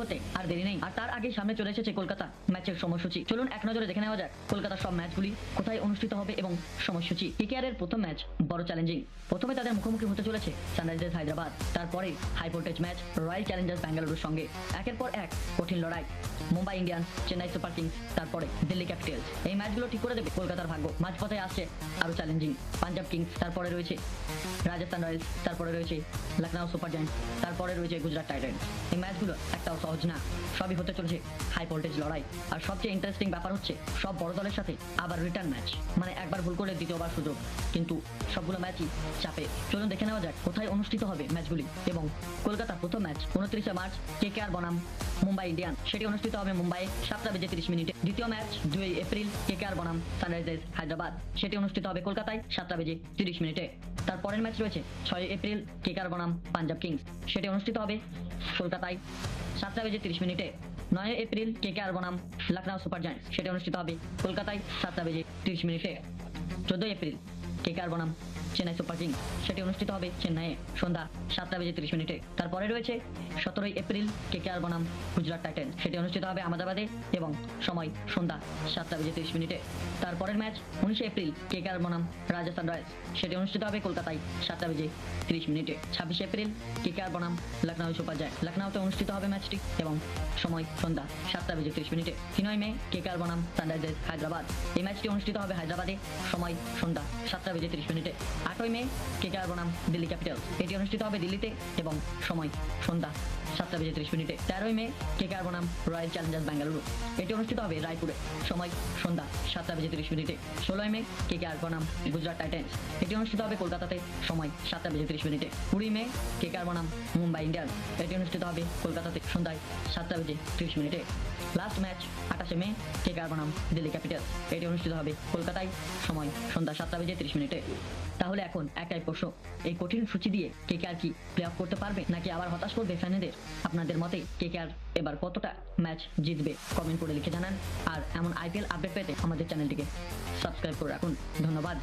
হতে আর দেরি নেই। আর তার আগে সামনে চলে এসেছে কলকাতা ম্যাচের সময়সূচি। চলুন এক নজরে দেখে নেওয়া যাক কলকাতার সব ম্যাচগুলি কোথায় অনুষ্ঠিত হবে এবং সময়সূচি। কেকেআর এর প্রথম ম্যাচ বড় চ্যালেঞ্জিং। প্রথমে তাদের মুখোমুখি হতে চলেছে সানরাইজার্স হায়দ্রাবাদ, তারপরে high voltage match Royal Challengers ব্যাঙ্গালুরুর সঙ্গে। একের পর এক কঠিন লড়াই, Mumbai Indians, Chennai Super Kings, তারপরে দিল্লি ক্যাপিটালস। এই ম্যাচগুলো ঠিক করে দেবে কলকাতার ভাগ্য। মাঝপথে আসছে আরো চ্যালেঞ্জিং পাঞ্জাব কিংস, তারপরে রয়েছে রাজস্থান রয়্যালস, তারপরে রয়েছে লখনৌ সুপার জায়ান্টস, তারপরে রয়েছে গুজরাট টাইটান্স। এই ম্যাচগুলো একটাও সহজ না, সবই হতে চলেছে হাই ভোল্টেজ লড়াই। আর সবচেয়ে ইন্টারেস্টিং ব্যাপার হচ্ছে সব বড় দলের সাথে আবার রিটার্ন ম্যাচ, মানে একবার ভুল করলে দ্বিতীয়বার সুযোগ, কিন্তু সবগুলো ম্যাচই চাপে। চলুন দেখে নেওয়া যাক কোথায় অনুষ্ঠিত হবে ম্যাচগুলি। এবং কলকাতার প্রথম ম্যাচ 29শে মার্চ কেকেআর বনাম মুম্বাই ইন্ডিয়ান, সেটি অনুষ্ঠিত হবে মুম্বাইয়ে 7:30 দ্বিতীয় ম্যাচ 2 এপ্রিল কেকেআর বনাম সানরাইজার্স হায়দ্রাবাদ, সেটি অনুষ্ঠিত হবে কলকাতায় 7:30। তারপরের ম্যাচ রয়েছে 6 এপ্রিল কেকেআর বনাম পাঞ্জাব কিংস, সেটি অনুষ্ঠিত হবে কলকাতায় 7:30। 9 এপ্রিল কেকেআর বনাম লখনৌ সুপার জায়ান্টস, সেটি অনুষ্ঠিত হবে কলকাতায় 7:30। 14 এপ্রিল কেকেআর বনাম চেন্নাই সুপার কিংস, সেটি অনুষ্ঠিত হবে চেন্নাইয়ে সন্ধ্যা 7:30। তারপরে রয়েছে 17 এপ্রিল কেকেআর বনাম গুজরাট টাইটান্স, সেটি অনুষ্ঠিত হবে আহমেদাবাদে এবং সময় সন্ধ্যা 7:30। তারপরের ম্যাচ 19 এপ্রিল কেকেআর বনাম রাজস্থান রয়্যালস, সেটি অনুষ্ঠিত হবে কলকাতায় 7:30। 26 এপ্রিল কেকেআর বনাম লখনৌ সুপার জায়ান্টস, লখনৌতে অনুষ্ঠিত হবে ম্যাচটি এবং সময় সন্ধ্যা 7:30। 3 মে কেকেআর বনাম সানরাইজার্স হায়দ্রাবাদ, এই ম্যাচটি অনুষ্ঠিত হবে হায়দ্রাবাদে, সময় সন্ধ্যা 7:30। 8 মে কেকেআর বনাম দিল্লি ক্যাপিটালস, এটি অনুষ্ঠিত হবে দিল্লিতে এবং সময় সন্ধ্যা 7:30। 13 মে কেকেআর বনাম রয়্যাল চ্যালেঞ্জার্স ব্যাঙ্গালুরু, এটি অনুষ্ঠিত হবে রায়পুরে, সময় সন্ধ্যা 7:30। 16 মে কেকেআর বনাম গুজরাট টাইটান্স, এটি অনুষ্ঠিত হবে কলকাতাতে, সময় 7:30। 20 মে কেকেআর বনাম মুম্বাই ইন্ডিয়ান্স, এটি অনুষ্ঠিত হবে কলকাতাতে সন্ধ্যায় 7:30। লাস্ট ম্যাচ 28 মে কেকেআর বনাম দিল্লি ক্যাপিটালস, এটি অনুষ্ঠিত হবে কলকাতায়, সময় সন্ধ্যা 7:30। তাহলে এখন একটাই প্রশ্ন, এই কঠিন সূচি দিয়ে কেকেআর কি প্লে অফ করতে পারবে নাকি আবার হতাশ করবে ফ্যানেদের? আপনাদের মতে কেকেআর এবার কতটা ম্যাচ জিতবে কমেন্ট করে লিখে জানান। আর এমন আইপিএল আপডেট পেতে আমাদের চ্যানেলটিকে সাবস্ক্রাইব করে রাখুন। ধন্যবাদ।